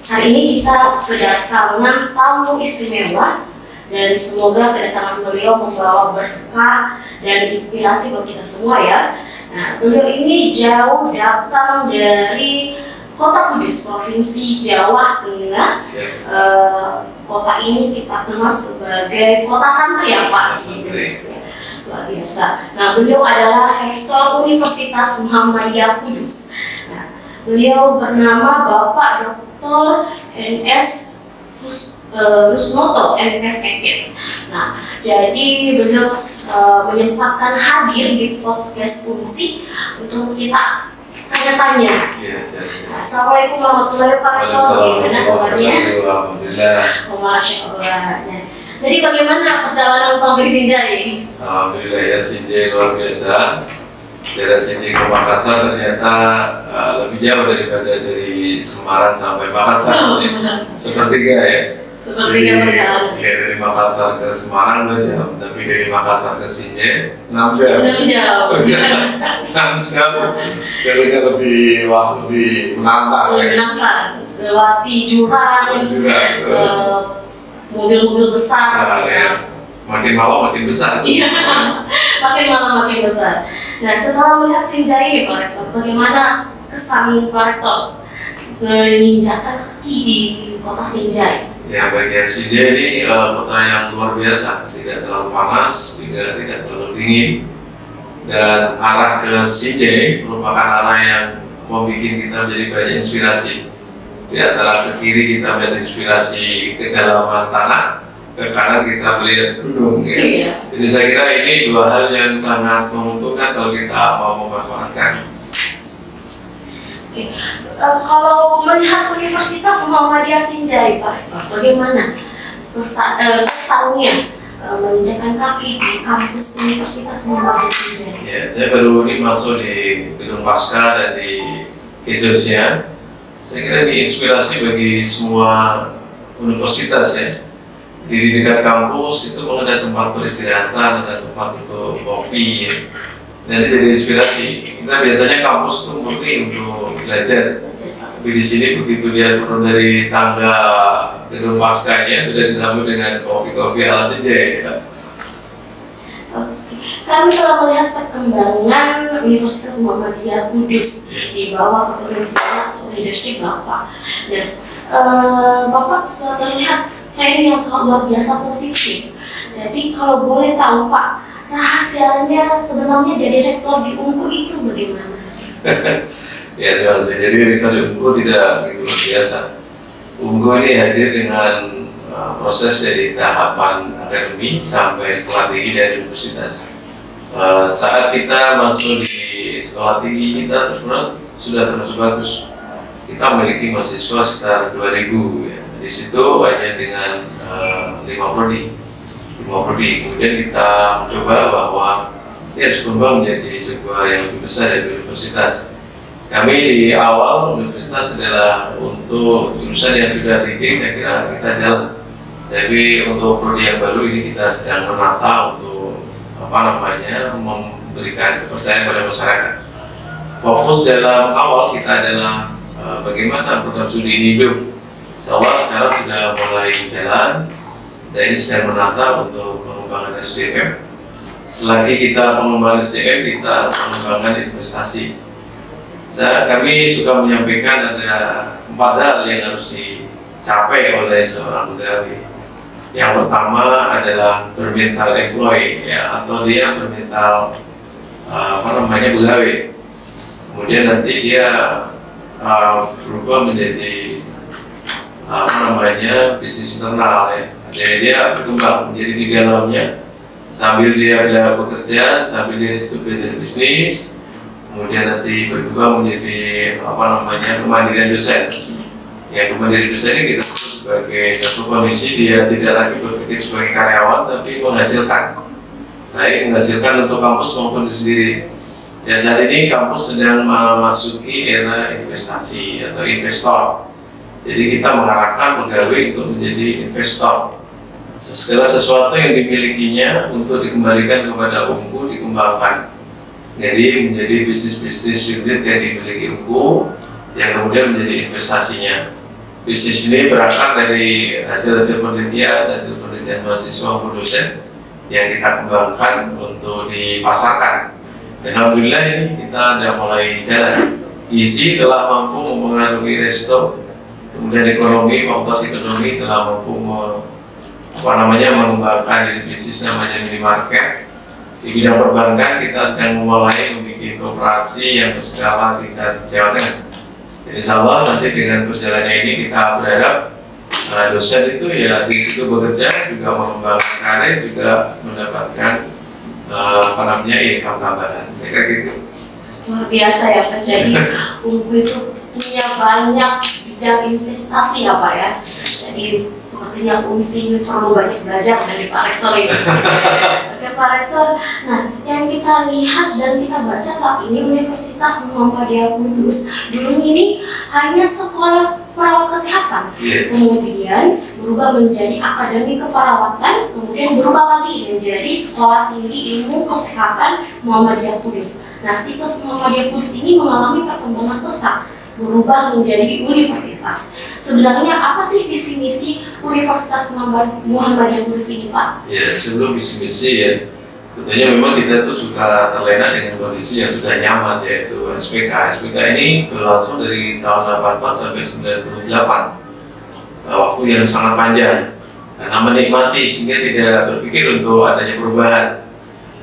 Hari ini kita kedatangan tamu istimewa dan semoga kedatangan beliau membawa berkah dan inspirasi buat kita semua ya. Nah, beliau ini jauh datang dari Kota Kudus, Provinsi Jawa Tengah. Kota ini kita kenal sebagai kota santri ya Pak di Indonesia. Luar biasa. Nah, beliau adalah Rektor Universitas Muhammadiyah Kudus. Nah, beliau bernama Bapak Dr. NS Rusnoto MKS Eket. Nah, jadi beliau menyempatkan hadir di podcast Fungsi untuk kita tanya-tanya. Nah, Assalamualaikum warahmatullahi wabarakatuh. Gimana kabarnya? Alhamdulillah. Masya Allah. Nah, jadi bagaimana perjalanan sampai Sinjai? Alhamdulillah ya, Sinjai luar biasa. Dari Sinjai ke Makassar ternyata lebih jauh daripada dari Semarang sampai Makassar. Sepertiga ya. Sepertiga perjalanan. Ya, dari Makassar ke Semarang 2 jam, tapi dari Makassar ke Sinjai 6 jam. 6 jam. 6 jam. Jadinya lebih menantang. Lebih menantang. Lewati jurang, mobil-mobil besar. Ya. Makin malam makin besar. Iya, makin malam makin besar. Nah, setelah melihat Sinjai ini Pak Rektor, bagaimana kesan Pak Rektor menginjakkan kaki di kota Sinjai? Ya, bagian Sinjai ini kota yang luar biasa, tidak terlalu panas, juga tidak terlalu dingin, dan arah ke Sinjai merupakan arah yang membuat kita menjadi banyak inspirasi. Di antara ke kiri kita melihat inspirasi kedalaman tanah, ke kanan kita melihat gunung. Ya. Iya. Jadi saya kira ini 2 hal yang sangat menguntungkan kalau kita mau memanfaatkan. Oke. Kalau melihat Universitas Muhammadiyah Sinjai Pak Rektor, bagaimana kesannya menginjakkan kaki di kampus Universitas Muhammadiyah Sinjai? Ya, saya baru ini masuk di gedung Pasca dan di Khususnya. Saya kira ini inspirasi bagi semua universitas ya. Di dekat kampus itu ada tempat peristirahatan, ada tempat untuk kopi ya. Dan itu jadi inspirasi. Kita biasanya kampus itu murni untuk belajar. Tapi di sini begitu dia turun dari tangga gedung Paskanya sudah disambut dengan kopi-kopi ala Sinjai ya. Kami telah melihat perkembangan Universitas Muhammadiyah Kudus di bawah kepemimpinan atau leadership Bapak. Dan Bapak terlihat tren yang sangat luar biasa positif. Jadi kalau boleh tahu Pak, rahasianya sebenarnya jadi rektor di Ungu itu bagaimana? Ya, terima kasih. Jadi rektor di Ungu tidak begitu luar biasa. Ungu ini hadir dengan proses dari tahapan akademi sampai sekolah tinggi dari universitas. Saat kita masuk di sekolah tinggi kita sudah termasuk bagus. Kita memiliki mahasiswa sekitar 2.000 ya. Di situ hanya dengan 5 prodi. Kemudian kita mencoba bahwa ya Sumba menjadi sebuah yang lebih besar dari universitas. Kami di awal universitas adalah untuk jurusan yang sudah leading, saya kira kita jalan. Tapi untuk prodi yang baru ini kita sedang menata untuk memberikan kepercayaan pada masyarakat. Fokus dalam awal kita adalah bagaimana program studi ini hidup. Insya Allah sekarang sudah mulai jalan dan ini sedang menata untuk pengembangan SDM. Selagi kita pengembangan SDM, kita pengembangan investasi. Kami suka menyampaikan ada 4 hal yang harus dicapai oleh seorang pegawai. Yang pertama adalah bermental employee ya, atau dia bermental pegawai. Kemudian nanti dia berubah menjadi bisnis internal ya. Jadi dia berkembang menjadi di dalamnya sambil dia bekerja, sambil dia disitu belajar bisnis. Kemudian nanti berubah menjadi kemandirian dosen. Ya, kemandirian dosen ini kita sebut sebagai satu kondisi dia tidak lagi berpikir sebagai karyawan tapi menghasilkan. Baik menghasilkan untuk kampus maupun di sendiri. Dan saat ini kampus sedang memasuki era investasi atau investor. Jadi kita mengarahkan pegawai untuk menjadi investor. Segala sesuatu yang dimilikinya untuk dikembalikan kepada Ungu dikembangkan. Jadi menjadi bisnis-bisnis unit yang dimiliki Ungu yang kemudian menjadi investasinya. bisnis ini berasal dari hasil penelitian mahasiswa maupun dosen yang kita kembangkan untuk dipasarkan. Dan alhamdulillah ini kita sudah mulai jalan. Isi telah mampu mempengaruhi resto, kemudian ekonomi, fakultas ekonomi telah mampu mengembangkan di bisnis namanya minimarket. Di bidang perbankan kita sedang memulai membuat koperasi yang berskala tingkat Jawa Tengah. Jadi insya Allah nanti dengan berjalannya ini kita berharap dosen itu ya di situ bekerja juga mengembangkan karir, juga mendapatkan income tambahan, kayak gitu. Luar biasa ya Pak. Jadi Ungu itu punya banyak bidang investasi ya Pak ya. Jadi sepertinya UNSI ini perlu banyak belajar dari Pak Rektor ini. Oke Pak Rektor, nah yang kita lihat dan kita baca saat ini Universitas Muhammadiyah Kudus dulu ini hanya sekolah perawat kesehatan, kemudian berubah menjadi akademi keperawatan, kemudian berubah lagi menjadi sekolah tinggi ilmu kesehatan Muhammadiyah Kudus. Nah, situs Muhammadiyah Kudus ini mengalami perkembangan pesat, berubah menjadi universitas. Sebenarnya apa sih visi misi Universitas Muhammadiyah Kudus ini, Pak? Ya, sebelum visi misi ya, tentunya memang kita tuh suka terlena dengan kondisi yang sudah nyaman, yaitu SPK. SPK ini berlangsung dari tahun 84 sampai 98, waktu yang sangat panjang. Karena menikmati sehingga tidak berpikir untuk adanya perubahan.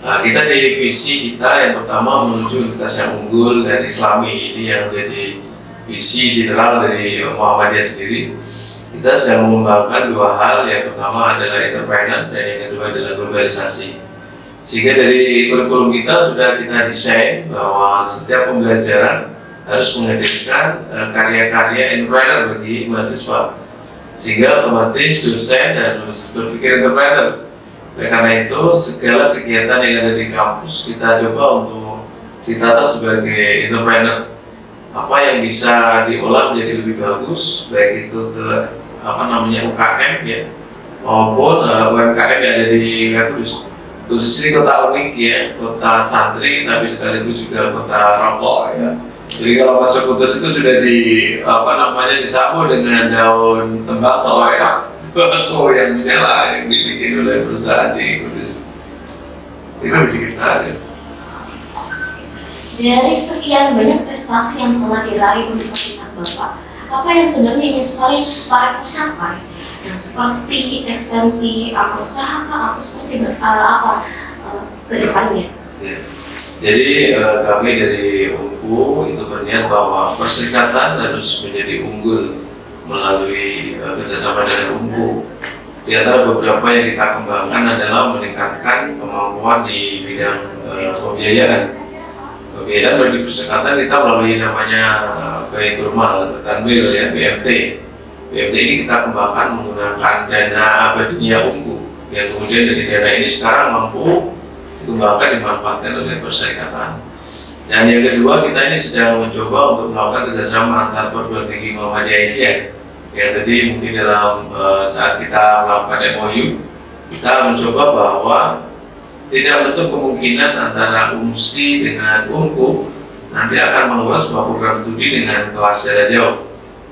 Kita di visi kita yang pertama menuju universitas yang unggul dan Islami, ini yang menjadi visi general dari Muhammadiyah sendiri. Kita sedang mengembangkan dua hal, yang pertama adalah entrepreneur dan yang kedua adalah globalisasi. Sehingga dari kurikulum kita sudah kita desain bahwa setiap pembelajaran harus menghadirkan karya-karya entrepreneur bagi mahasiswa, sehingga otomatis dosen harus berpikir entrepreneur. Oleh karena itu segala kegiatan yang ada di kampus kita coba untuk ditata sebagai entrepreneur. Apa yang bisa diolah menjadi lebih bagus, baik itu ke UKM ya, maupun UMKM yang ada di Kudus. Kudus ini kota unik ya, kota santri tapi sekaligus juga kota rokok ya. Jadi kalau masuk Kudus itu sudah disapu dengan daun tembakau ya, tembakau yang menyala yang dibikin oleh perusahaan di Kudus. Itu bisa kita ya. Dari sekian banyak prestasi yang telah diraih Universitas Bapak, apa yang sebenarnya ingin sekali Pak Rektor capai? Nah, seperti ekspansi usaha atau seperti ke depannya? Ya. Jadi kami dari UNKU itu berniat bahwa perserikatan harus menjadi unggul melalui kerjasama dengan UNKU. Di antara beberapa yang kita kembangkan adalah meningkatkan kemampuan di bidang pembiayaan. Pembiayaan bagi perserikatan kita melalui namanya Baitul Mal, Tanwil ya, BMT. BMT ini kita kembangkan menggunakan dana abadinya UNKU, yang kemudian dari dana ini sekarang mampu dikembangkan dimanfaatkan oleh perserikatan. Dan yang kedua, kita ini sedang mencoba untuk melakukan kerjasama antar perguruan tinggi Muhammadiyah Asia. Yang tadi mungkin dalam saat kita melakukan MOU, kita mencoba bahwa tidak menutup kemungkinan antara UNSI dengan UNKU nanti akan mengelola sebuah program studi dengan kelas jarak jauh.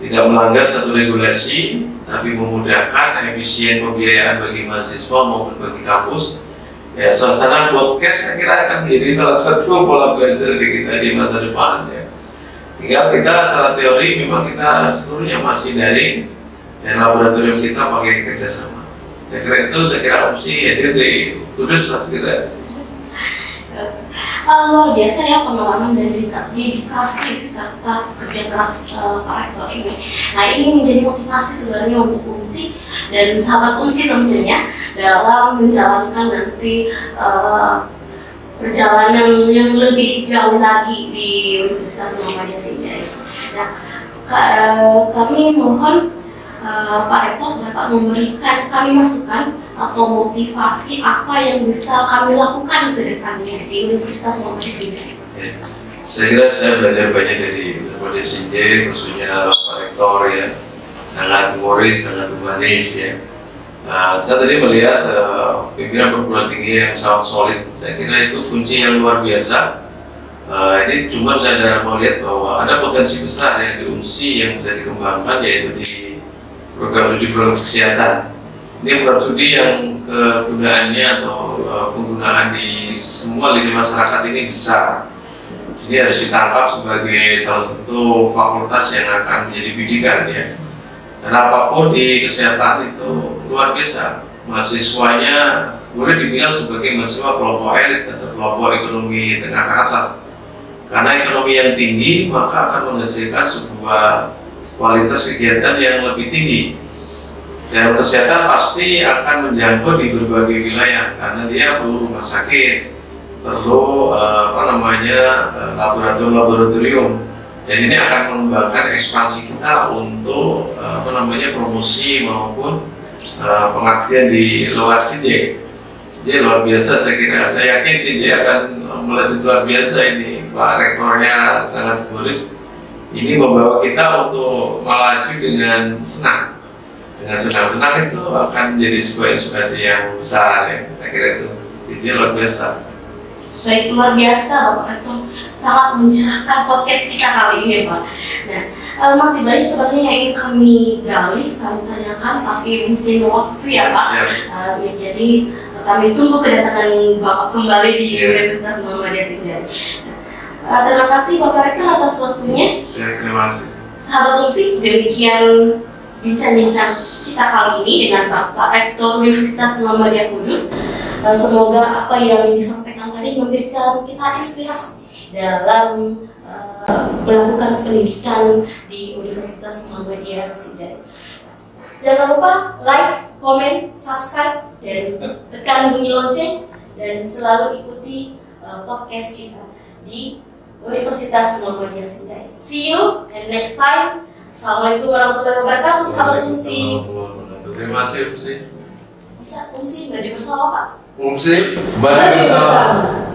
Tidak melanggar satu regulasi, tapi memudahkan efisien pembiayaan bagi mahasiswa maupun bagi kampus. Ya, suasana podcast saya kira akan menjadi salah satu pola belajar di kita di masa depan. Ya. Tinggal kita secara teori memang kita seluruhnya masih daring dan laboratorium kita pakai kerjasama. Saya kira opsi hadir di Kudus lah segera. Luar biasa ya pengalaman dan dedikasi serta kerja keras Pak Rektor ini. Nah, ini menjadi motivasi sebenarnya untuk UNSI dan sahabat UNSI tentunya dalam menjalankan nanti perjalanan yang lebih jauh lagi di Universitas Muhammadiyah Sinjai. Nah, kami mohon Pak Rektor dapat memberikan kami masukan atau motivasi apa yang bisa kami lakukan ke depannya di Universitas Muhammadiyah Sinjai. Saya kira saya belajar banyak dari Muhammadiyah Sinjai, khususnya Pak Rektor ya, sangat humoris, sangat humanis ya. Saya tadi melihat pimpinan perguruan tinggi yang sangat solid. Saya kira itu kunci yang luar biasa. Ini cuma saya mau lihat bahwa ada potensi besar yang di UNSI yang bisa dikembangkan, yaitu di program studi produk kesehatan. Ini program studi yang kegunaannya atau penggunaan di semua lini masyarakat ini besar. Ini harus ditangkap sebagai salah satu fakultas yang akan menjadi bidikan ya. Dan apapun di kesehatan itu luar biasa. Mahasiswanya boleh dibilang sebagai mahasiswa kelompok elit atau kelompok ekonomi tengah ke atas. Karena ekonomi yang tinggi maka akan menghasilkan sebuah kualitas kegiatan yang lebih tinggi. Dan kesehatan pasti akan menjangkau di berbagai wilayah karena dia perlu rumah sakit, perlu laboratorium. Dan ini akan mengembangkan ekspansi kita untuk promosi maupun pengabdian di luar CJ. Jadi luar biasa saya kira. Saya yakin CJ akan melejit luar biasa ini. Pak Rektornya sangat guris. Ini membawa kita untuk melaju dengan senang. Dengan senang-senang itu akan menjadi sebuah inspirasi yang besar ya. Saya kira itu. Jadi luar biasa. Baik, luar biasa Bapak Rektor, sangat mencerahkan podcast kita kali ini Pak. Nah, masih banyak sebenarnya yang ingin kami gali, kami tanyakan, tapi mungkin waktu ya Pak. Jadi kami tunggu kedatangan Bapak kembali di Universitas Muhammadiyah Sinjai. Terima kasih Bapak Rektor atas waktunya. Terima kasih. Sahabat UNSI, demikian bincang-bincang kita kali ini dengan Bapak Rektor Universitas Muhammadiyah Kudus. Semoga apa yang disampaikan tadi memberikan kita inspirasi dalam melakukan pendidikan di Universitas Muhammadiyah Sinjai. Jangan lupa like, komen, subscribe, dan tekan bunyi lonceng, dan selalu ikuti podcast kita di Universitas Muhammadiyah Sinjai. See you and next time. Assalamualaikum warahmatullahi wabarakatuh. Sahabat UNSI. Terima kasih UNSI. Bisa UNSI baju bersama Pak. UNSI baju bersama.